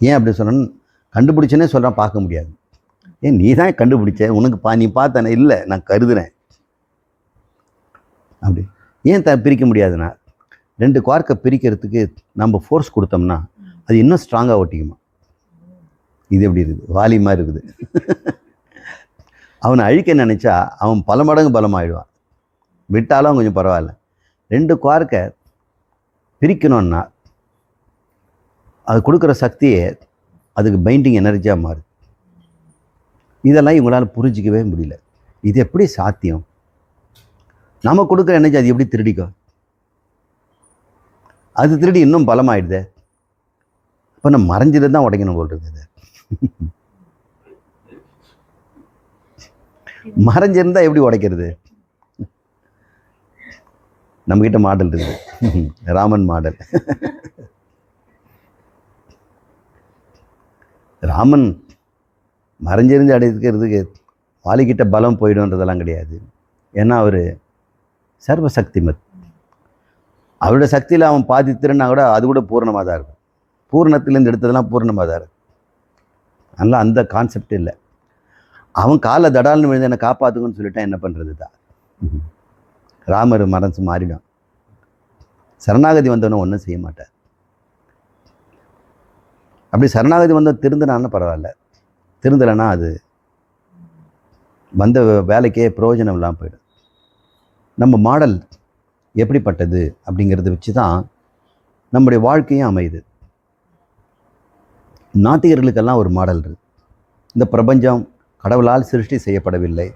ஏன் அப்படி சொன்னேன்னு கண்டுபிடிச்சேன்னே சொல்கிறான், பார்க்க முடியாது. ஏன் நீ தான் கண்டுபிடிச்ச, உனக்கு நீ பார்த்தானே? இல்லை, நான் கருதுறேன். அப்படி ஏன் பிரிக்க முடியாதுன்னா, ரெண்டு குவார்க்கை பிரிக்கிறதுக்கு நம்ம ஃபோர்ஸ் கொடுத்தோம்னா அது இன்னும் ஸ்ட்ராங்காக ஒட்டிக்குமா. இது எப்படி இருக்குது, வாலி மாதிரி இருக்குது. அவனை அழிக்க நினச்சா அவன் பல மடங்கு பலமாயிடுவான். விட்டாலும் கொஞ்சம் பரவாயில்ல. 2 குவார்க்கை பிரிக்கணும்னா அது கொடுக்குற சக்தியே அதுக்கு பைண்டிங் எனர்ஜியாக மாறுது. இதெல்லாம் இவங்களால் புரிஞ்சிக்கவே முடியல. இது எப்படி சாத்தியம்? நம்ம கொடுக்குற எனர்ஜி அது எப்படி திருடிக்கும்? அது திருடி இன்னும் பலமாயிடுதே. இப்போ நம்ம மறைஞ்சிட்டு தான் உடைக்கணும் போல் இருக்குது. மறைஞ்சிருந்தா எப்படி உடைக்கிறது? நம்மகிட்ட மாடல் இருக்குது, ராமன் மாடல். ராமன் மறைஞ்சிருந்து அடைக்கிறதுக்கு வாலிக்கிட்ட பலம் போயிடும்ன்றதெல்லாம் கிடையாது. ஏன்னா அவர் சர்வசக்திமத். அவரோட சக்தியில் அவன் பாதி திருன்னா கூட அது கூட பூர்ணமாக தான் இருக்கும். பூர்ணத்திலேருந்து எடுத்ததெல்லாம் பூர்ணமாக தான் இருக்கும். அதனால் அந்த கான்செப்ட் இல்லை. அவன் காலை தடால்னு விழுந்து என்னை காப்பாற்றுக்குன்னு சொல்லிட்டான், என்ன பண்ணுறது தான். ராமர் மனசு மாறிடும். சரணாகதி வந்தவனும் ஒன்றும் செய்ய மாட்டார். அப்படி சரணாகதி வந்தவன் திருந்தினான்னு பரவாயில்ல, திருந்தலைன்னா அது வந்த வேலைக்கே பிரயோஜனம் இல்லாமல் போயிடும். நம்ம மாடல் எப்படிப்பட்டது அப்படிங்கிறத வச்சு தான் நம்முடைய வாழ்க்கையும் அமையுது. நாத்திகர்களுக்கெல்லாம் ஒரு மாடல் இருக்குது. இந்த பிரபஞ்சம் கடவுளால் சிருஷ்டி செய்யப்படவில்லை,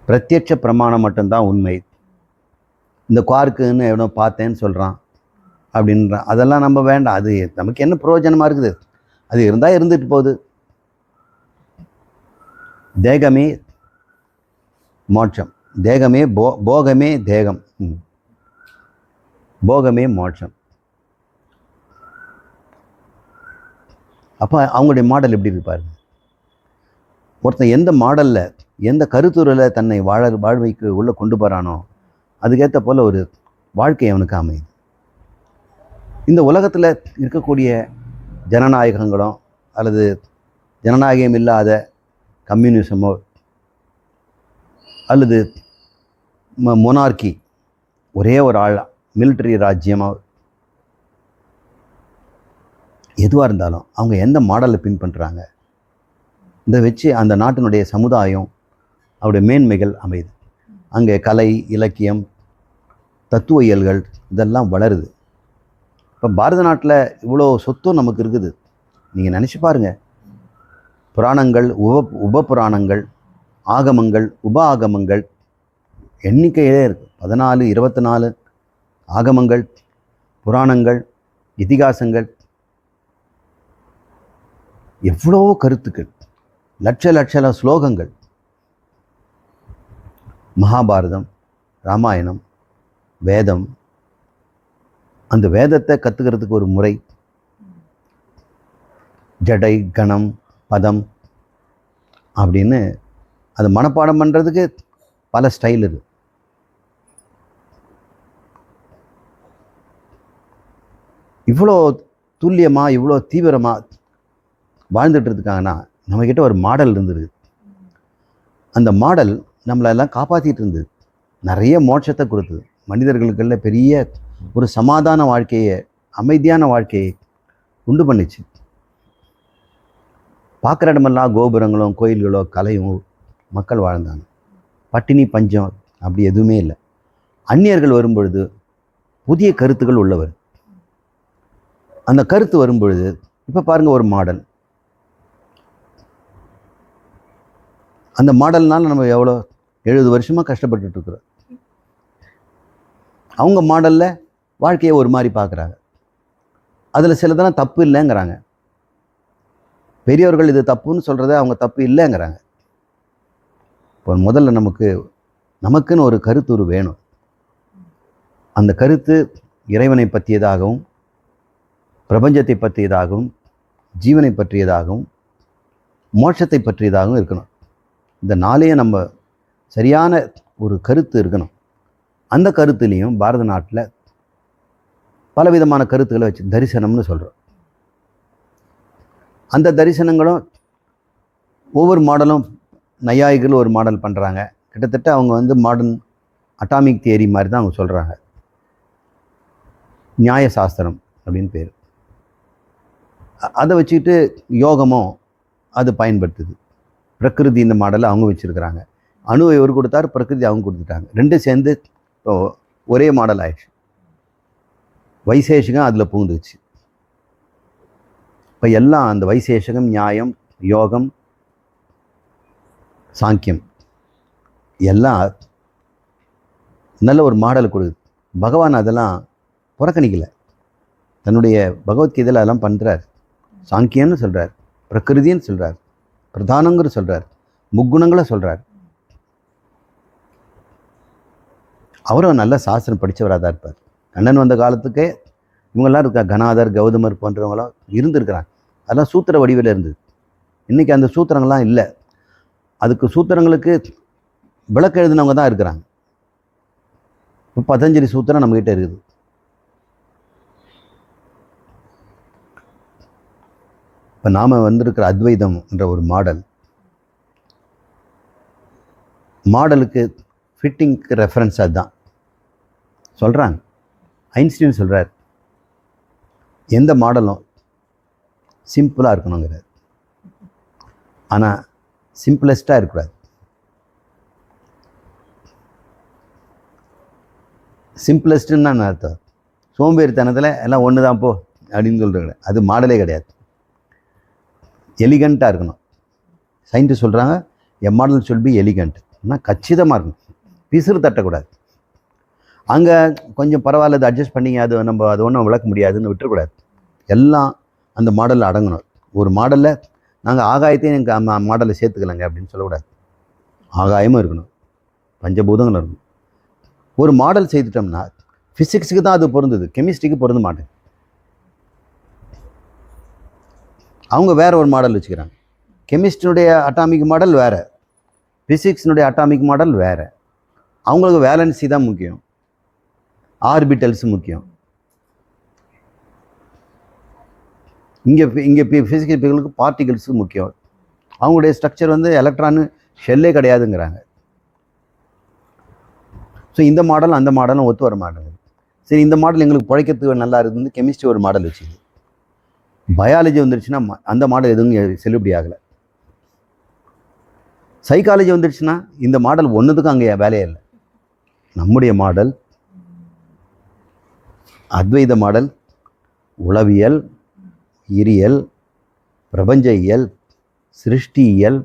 பிரத்யட்ச பிரமாணம் மட்டும்தான் உண்மை. இந்த குவார்க்குன்னு எவனோ பார்த்தேன்னு சொல்கிறான் அப்படின்றான். அதெல்லாம் நம்ம வேண்டாம். அது நமக்கு என்ன பிரயோஜனமாக இருக்குது? அது இருந்தால் இருந்துட்டு போகுது. தேகமே மோட்சம், தேகமே போகமே தேகம், போகமே மோட்சம். அப்போ அவங்களுடைய மாடல் எப்படி இருப்பாரு? ஒருத்தன் எந்த மாடலில், எந்த கருத்துறையில் தன்னை வாழ்வைக்கு உள்ளே கொண்டு போகிறானோ அதுக்கேற்ற போல் ஒரு வாழ்க்கை அவனுக்கு அமையுது. இந்த உலகத்தில் இருக்கக்கூடிய ஜனநாயகங்களோ அல்லது ஜனநாயகம் இல்லாத கம்யூனிசமோ அல்லது மொனார்கி, ஒரே ஒரு ஆள் மிலிட்ரி ராஜ்யமோ, எதுவாக இருந்தாலும் அவங்க எந்த மாடலை பின்பற்றுறாங்க, இதை வச்சு அந்த நாட்டினுடைய சமுதாயம் அவருடைய மேன்மைகள் அமையுது. அங்கே கலை, இலக்கியம், தத்துவ இயல்கள் இதெல்லாம் வளருது. இப்போ பாரத நாட்டில் இவ்வளோ சொத்தும் நமக்கு இருக்குது. நீங்கள் நினச்சி பாருங்கள். புராணங்கள், உப புராணங்கள், ஆகமங்கள், உப ஆகமங்கள் எண்ணிக்கையிலே இருக்குது. 14, 24 ஆகமங்கள், புராணங்கள், இதிகாசங்கள், எவ்வளோ கருத்துக்கள், லட்ச லட்ச ஸ்லோகங்கள். மகாபாரதம், ராமாயணம், வேதம். அந்த வேதத்தை கற்றுக்கிறதுக்கு ஒரு முறை, ஜடை, கணம், பதம் அப்படின்னு அது மனப்பாடம் பண்ணுறதுக்கு பல ஸ்டைல் இருக்குது. இவ்வளோ துல்லியமாக, இவ்வளோ தீவிரமாக வாழ்ந்துட்டு இருக்காங்கன்னா நம்மக்கிட்ட ஒரு மாடல் இருந்துருக்கு. அந்த மாடல் நம்மளெல்லாம் காப்பாற்றிட்டு இருந்தது, நிறைய மோட்சத்தை கொடுத்தது. மனிதர்களுக்குள்ள பெரிய ஒரு சமாதான வாழ்க்கையை, அமைதியான வாழ்க்கையை உண்டு பண்ணிச்சு. பார்க்குற இடமெல்லாம் கோபுரங்களும் கோயில்களோ கலையும் மக்கள் வாழ்ந்தாங்க. பட்டினி பஞ்சம் அப்படி எதுவுமே இல்லை. அந்நியர்கள் வரும்பொழுது புதிய கருத்துக்கள் உள்ளவர். அந்த கருத்து வரும்பொழுது இப்போ பாருங்கள், ஒரு மாடல். அந்த மாடல்னால நம்ம எவ்வளோ 70 வருஷமாக கஷ்டப்பட்டுருக்குறோம். அவங்க மாடலில் வாழ்க்கையை ஒரு மாதிரி பார்க்குறாங்க. அதில் சிலதெல்லாம் தப்பு இல்லைங்கிறாங்க. பெரியவர்கள் இது தப்புன்னு சொல்கிறத அவங்க தப்பு இல்லைங்கிறாங்க. இப்போ முதல்ல நமக்குன்னு ஒரு கருத்துரு வேணும். அந்த கருத்து இறைவனை பற்றியதாகவும், பிரபஞ்சத்தை பற்றியதாகவும், ஜீவனை பற்றியதாகவும், மோட்சத்தை பற்றியதாகவும் இருக்கணும். இந்த நாளையும் நம்ம சரியான ஒரு கருத்து இருக்கணும். அந்த கருத்துலேயும் பாரத நாட்டில் பலவிதமான கருத்துக்களை வச்சு தரிசனம்னு சொல்கிறோம். அந்த தரிசனங்களும் ஒவ்வொரு மாடலும், நையாயிகள் ஒரு மாடல் பண்ணுறாங்க. கிட்டத்தட்ட அவங்க மாடர்ன் அட்டாமிக் தியரி மாதிரி தான் அவங்க சொல்கிறாங்க. நியாய சாஸ்திரம் அப்படின்னு பேர். அதை வச்சுக்கிட்டு யோகமோ அது பயன்படுத்துது. பிரகிருதி இந்த மாடலை அவங்க வச்சுருக்கிறாங்க. அணுவை இவர் கொடுத்தாரு, பிரகிருதி அவங்க கொடுத்துட்டாங்க. ரெண்டும் சேர்ந்து இப்போ ஒரே மாடல் ஆயிடுச்சு. வைசேஷிகம் அதில் பூந்துச்சு. இப்போ எல்லாம் அந்த வைசேஷகம், நியாயம், யோகம், சாங்கியம் எல்லாம் நல்ல ஒரு மாடல் கொடுக்குது. பகவான் அதெல்லாம் புறக்கணிக்கலை. தன்னுடைய பகவத்கீதையில் அதெல்லாம் பண்ணுறார். சாங்கியன்னு சொல்கிறார், பிரகிருதின்னு சொல்கிறார், பிரதானங்கிற சொல்கிறார், முக்குணங்களை சொல்கிறார். அவரும் நல்ல சாஸ்திரம் படித்தவராக தான் இருப்பார். கண்ணன் வந்த காலத்துக்கே இவங்கெல்லாம் இருக்கா, கணாதர், கௌதமர் போன்றவங்களாம் இருந்திருக்கிறாங்க. அதெல்லாம் சூத்திர வடிவில் இருந்தது. இன்றைக்கி அந்த சூத்திரங்கள்லாம் இல்லை. அதுக்கு சூத்திரங்களுக்கு விளக்கு எழுதினவங்க தான் இருக்கிறாங்க. இப்போ பதஞ்சலி சூத்திரம் நம்மகிட்ட இருக்குது. இப்போ நாம் வந்திருக்கிற அத்வைதம் என்ற ஒரு மாடலுக்கு ஃபிட்டிங்க்கு ரெஃபரன்ஸ் அதுதான் சொல்கிறாங்க. ஐன்ஸ்டீன் சொல்கிறார், எந்த மாடலும் சிம்பிளாக இருக்கணுங்கிறார். ஆனால் சிம்பிளஸ்ட்டாக இருக்கக்கூடாது. சிம்பிளஸ்ட்டுன்னு நான் அர்த்தம், சோம்பேறித்தனத்தில் எல்லாம் ஒன்று தான் போ அப்படின்னு சொல்கிறாங்க. அது மாடலே கிடையாது. எலிகண்ட்டாக இருக்கணும். சயின்டிஸ்ட் சொல்கிறாங்க, எ மாடல் ஷுட் பி எலிகண்ட். ஆனால் கச்சிதமாக இருக்கணும், பிசுறு தட்டக்கூடாது. அங்கே கொஞ்சம் பரவாயில்ல, அது அட்ஜஸ்ட் பண்ணிங்க, அது நம்ம அது ஒன்றும் விளக்க முடியாதுன்னு விட்டுறக்கூடாது. எல்லாம் அந்த மாடலில் அடங்கணும். ஒரு மாடலில் நாங்கள் ஆகாயத்தையும் எங்கள் மாடலில் சேர்த்துக்கலாங்க அப்படின்னு சொல்லக்கூடாது. ஆகாயமும் இருக்கணும், பஞ்சபூதங்களும் இருக்கணும். ஒரு மாடல் செய்துட்டோம்னா ஃபிசிக்ஸுக்கு தான் அது பொருந்தது, கெமிஸ்ட்ரிக்கு பொருந்த மாட்டேன். அவங்க வேறு ஒரு மாடல் வச்சுக்கிறாங்க. கெமிஸ்ட்ரினுடைய அட்டாமிக் மாடல் வேறு, ஃபிசிக்ஸினுடைய அட்டாமிக் மாடல் வேறு. அவங்களுக்கு வேலன்சி தான் முக்கியம், ஆர்பிட்டல்ஸ் முக்கியம். இங்கே ஃபிசிக்கல் பீப்புளுக்கு பார்ட்டிகல்ஸு முக்கியம். அவங்களுடைய ஸ்ட்ரக்சர் வந்து எலக்ட்ரானு ஷெல்லே கிடையாதுங்கிறாங்க. ஸோ இந்த மாடல் அந்த மாடலும் ஒத்து வர மாட்டேங்குது. சரி, இந்த மாடல் எங்களுக்கு பிழைக்கிறதுக்கு நல்லா இருக்குதுன்னு கெமிஸ்ட்ரி ஒரு மாடல் வச்சுது. பயாலஜி வந்துருச்சுன்னா அந்த மாடல் எதுவும் செல்லுபடி ஆகலை. சைக்காலஜி வந்துருச்சுன்னா இந்த மாடல் ஒன்றுத்துக்கும் அங்கே வேலையே இல்லை. நம்முடைய மாடல் அத்வைத மாடல், உளவியல், உயிரியல், பிரபஞ்ச இயல், சிருஷ்டியியல்,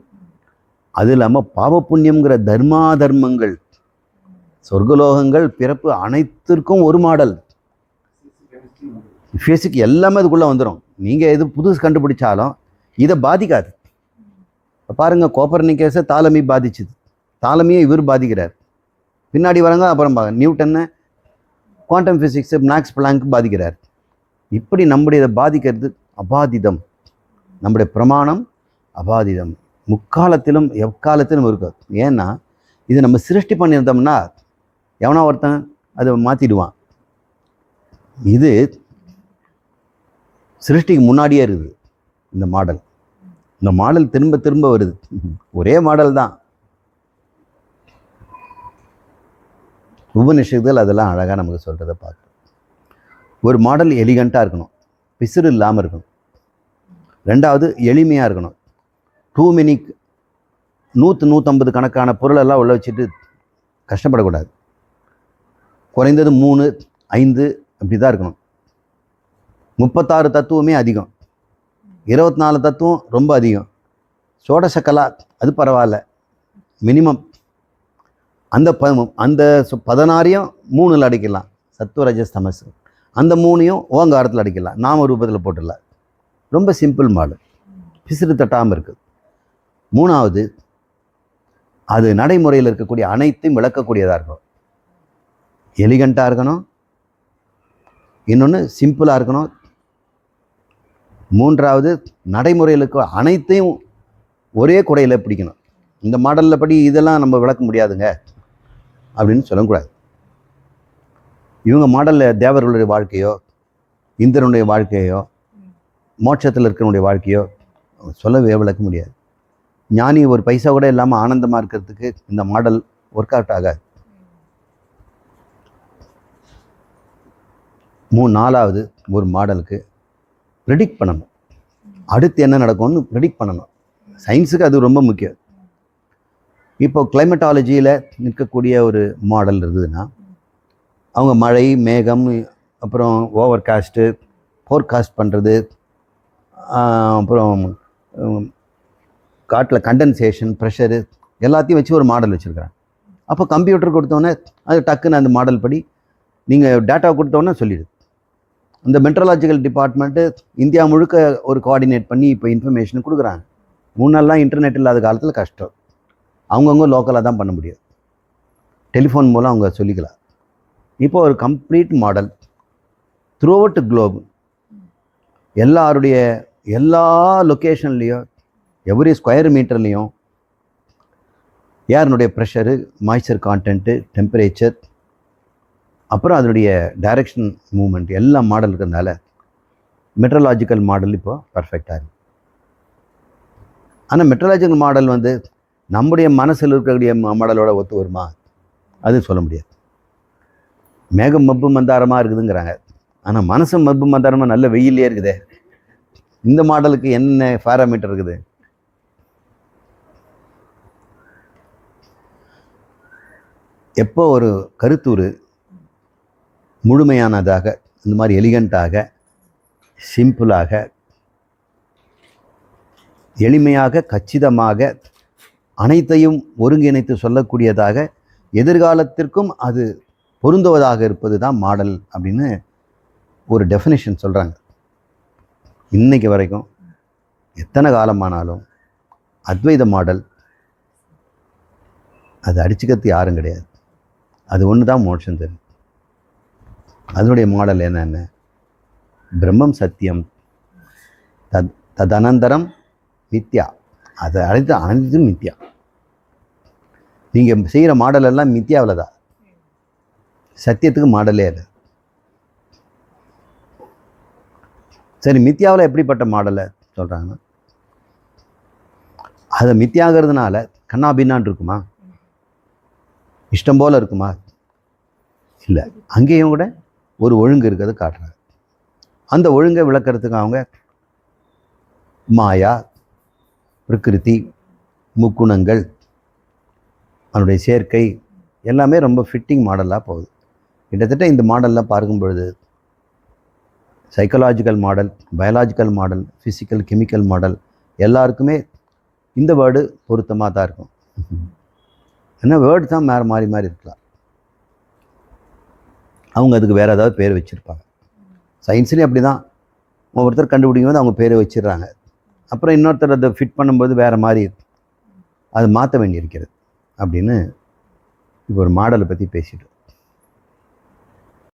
அது இல்லாமல் பாவ புண்ணியங்கிற தர்மங்கள், சொர்க்கலோகங்கள், பிறப்பு அனைத்திற்கும் ஒரு மாடல். ஃபிசிக்ஸ் எல்லாமே அதுக்குள்ளே வந்துடும். நீங்கள் எது புதுசு கண்டுபிடிச்சாலும் இதை பாதிக்காது. பாருங்கள், கோப்பர்னிக்கஸை தாலமி பாதிச்சுது, தாலமியை இவர் பாதிக்கிறார். பின்னாடி வரங்க அப்புறம் நியூட்டன்னு குவாண்டம் ஃபிசிக்ஸு மேக்ஸ் பிளாங்க் பாதிக்கிறார். இப்படி நம்முடைய இதை பாதிக்கிறது அபாதிதம். நம்முடைய பிரமாணம் அபாதிதம், முக்காலத்திலும் எக்காலத்திலும் இருக்கும். ஏன்னா இது நம்ம சிருஷ்டி பண்ணியிருந்தோம்னா எவனா ஒருத்தன் அதை மாற்றிடுவான். இது சிருஷ்டிக்கு முன்னாடியே இருக்குது இந்த மாடல். இந்த மாடல் திரும்ப திரும்ப வருது, ஒரே மாடல் தான். உபநிஷத்துகள் அதெல்லாம் அழகாக நமக்கு சொல்கிறத பார்க்கணும். ஒரு மாடல் எலிகண்ட்டாக இருக்கணும், பிசுறு இல்லாமல் இருக்கணும். ரெண்டாவது எளிமையாக இருக்கணும். டூ மெனி 100-150 கணக்கான பொருளெல்லாம் உள்ள வச்சுட்டு கஷ்டப்படக்கூடாது. குறைந்தது 3-5 அப்படி தான் இருக்கணும். 36 தத்துவமே அதிகம், 24 தத்துவம் ரொம்ப அதிகம். சோடசக்கலா அது பரவாயில்ல, மினிமம். அந்த 16ஐயும் 3ல் அடிக்கலாம், சத்துவரஜஸ் தமஸ். அந்த 3ஐயும் ஓங்காரத்தில் அடிக்கலாம், நாம ரூபத்தில் போட்டுடலாம். ரொம்ப சிம்பிள் மாடல், பிசிறு தட்டாமல் இருக்குது. மூணாவது, அது நடைமுறையில் இருக்கக்கூடிய அனைத்தையும் விளக்கக்கூடியதாக இருக்கும். எலிகண்ட்டாக இருக்கணும், இன்னொன்று சிம்பிளாக இருக்கணும். மூன்றாவது, நடைமுறையில் இருக்க அனைத்தையும் ஒரே குடையில் பிடிக்கணும். இந்த மாடலில் படி இதெல்லாம் நம்ம விளக்க முடியாதுங்க அப்படின்னு சொல்லக்கூடாது. இவங்க மாடலில் தேவர்களுடைய வாழ்க்கையோ, இந்திரனுடைய வாழ்க்கையோ, மோட்சத்தில் இருக்கிறவனுடைய வாழ்க்கையோ சொல்லவே விளக்க முடியாது. ஞானி ஒரு பைசா கூட இல்லாமல் ஆனந்தமாக இருக்கிறதுக்கு இந்த மாடல் ஒர்க் அவுட் ஆகாது. நாலாவது, ஒரு மாடலுக்கு ப்ரெடிக்ட் பண்ணணும். அடுத்து என்ன நடக்கும்னு ப்ரெடிக்ட் பண்ணணும். சயின்ஸுக்கு அது ரொம்ப முக்கியம். இப்போ கிளைமேட்டாலஜியில் நிற்கக்கூடிய ஒரு மாடல் இருந்ததுன்னா, அவங்க மழை, மேகம், அப்புறம் ஓவர்காஸ்ட்டு, ஃபோர்காஸ்ட் பண்ணுறது, அப்புறம் காட்டில் கண்டென்சேஷன், ப்ரெஷரு எல்லாத்தையும் வச்சு ஒரு மாடல் வச்சுருக்குறாங்க. அப்போ கம்ப்யூட்டர் கொடுத்தோன்னே அது டக்குன்னு அந்த மாடல் படி நீங்கள் டேட்டா கொடுத்தோன்னே சொல்லிடுது. இந்த மெட்ரலாஜிக்கல் டிபார்ட்மெண்ட்டு இந்தியா முழுக்க ஒரு கோஆர்டினேட் பண்ணி இப்போ இன்ஃபர்மேஷன் கொடுக்குறாங்க. முன்னெல்லாம் இன்டர்நெட் இல்லாத காலத்தில் கஷ்டம். அவங்கவுங்க லோக்கலாக தான் பண்ண முடியும். டெலிஃபோன் மூலம் அவங்க சொல்லிக்கலாம். இப்போ ஒரு complete model throughout globe, எல்லாருடைய எல்லா லொக்கேஷன்லேயும் எவ்ரி ஸ்கொயர் மீட்டர்லேயும் ஏர்னுடைய ப்ரெஷரு, மாய்ச்சர் கான்டென்ட்டு, டெம்பரேச்சர், அப்புறம் அதனுடைய டைரக்ஷன் மூமெண்ட் எல்லாம் மாடல் இருக்கிறதுனால மெட்ரலாஜிக்கல் மாடல் இப்போ பர்ஃபெக்டாக இருக்குது. ஆனால் மெட்ரலாஜிக்கல் மாடல் வந்து நம்முடைய மனசில் இருக்கக்கூடிய மாடலோட ஒத்து வருமா? அது சொல்ல முடியாது. மேகம் மப்பு மந்தாரமாக இருக்குதுங்கிறாங்க. ஆனால் மனசு மப்பு மந்தாரமாக நல்ல வெயிலே இருக்குதே. இந்த மாடலுக்கு என்ன பாராமீட்டர் இருக்குது? எப்போ ஒரு கருத்துரு முழுமையானதாக, இந்த மாதிரி எலிகண்ட்டாக, சிம்பிளாக, எளிமையாக, கச்சிதமாக அனைத்தையும் ஒருங்கிணைத்து சொல்லக்கூடியதாக, எதிர்காலத்திற்கும் அது பொருந்துவதாக இருப்பது தான் மாடல் அப்படின்னு ஒரு டெஃபினிஷன் சொல்கிறாங்க. இன்றைக்கு வரைக்கும் எத்தனை காலமானாலும் அத்வைத மாடல் அது அடிச்சுக்கிறது யாரும் கிடையாது. அது ஒன்று தான் மோட்சம் தெரியும். அதனுடைய மாடல் என்னென்ன? பிரம்மம் சத்தியம், ததனந்தரம் மித்யா. அதை அனைத்தும் மித்யா. நீங்கள் செய்கிற மாடல் எல்லாம் மித்யாவில் தான். சத்தியத்துக்கு மாடலே இல்லை. சரி, மித்யாவில் எப்படிப்பட்ட மாடலை சொல்கிறாங்கன்னா, அதை மித்யாகிறதுனால கண்ணாபின்னான் இருக்குமா? இஷ்டம் போல் இருக்குமா? இல்லை. அங்கேயும் கூட ஒரு ஒழுங்கு இருக்கிறது காட்டுறாங்க. அந்த ஒழுங்கை விளக்கிறதுக்கு அவங்க மாயா, பிரகிருதி, முக்குணங்கள், அதனுடைய சேர்க்கை எல்லாமே ரொம்ப ஃபிட்டிங் மாடலாக போகுது. கிட்டத்தட்ட இந்த மாடலில் பார்க்கும் பொழுது psychological model, biological model, physical, chemical model எல்லாருக்குமே இந்த வேர்டு பொருத்தமாக தான் இருக்கும். ஏன்னா வேர்டு தான் மாறி மாறி இருக்கலாம். அவங்க அதுக்கு வேறு ஏதாவது பேர் வச்சுருப்பாங்க. சயின்ஸ்லேயும் அப்படி தான். ஒவ்வொருத்தர் கண்டுபிடிக்கும் போது அவங்க பேரை வச்சிடுறாங்க. அப்புறம் இன்னொருத்தர் அதை ஃபிட் பண்ணும்போது வேறு மாதிரி அது மாற்ற வேண்டியிருக்கிறது அப்படின்னு இப்போ ஒரு மாடலை பற்றி பேசிட்டோம்.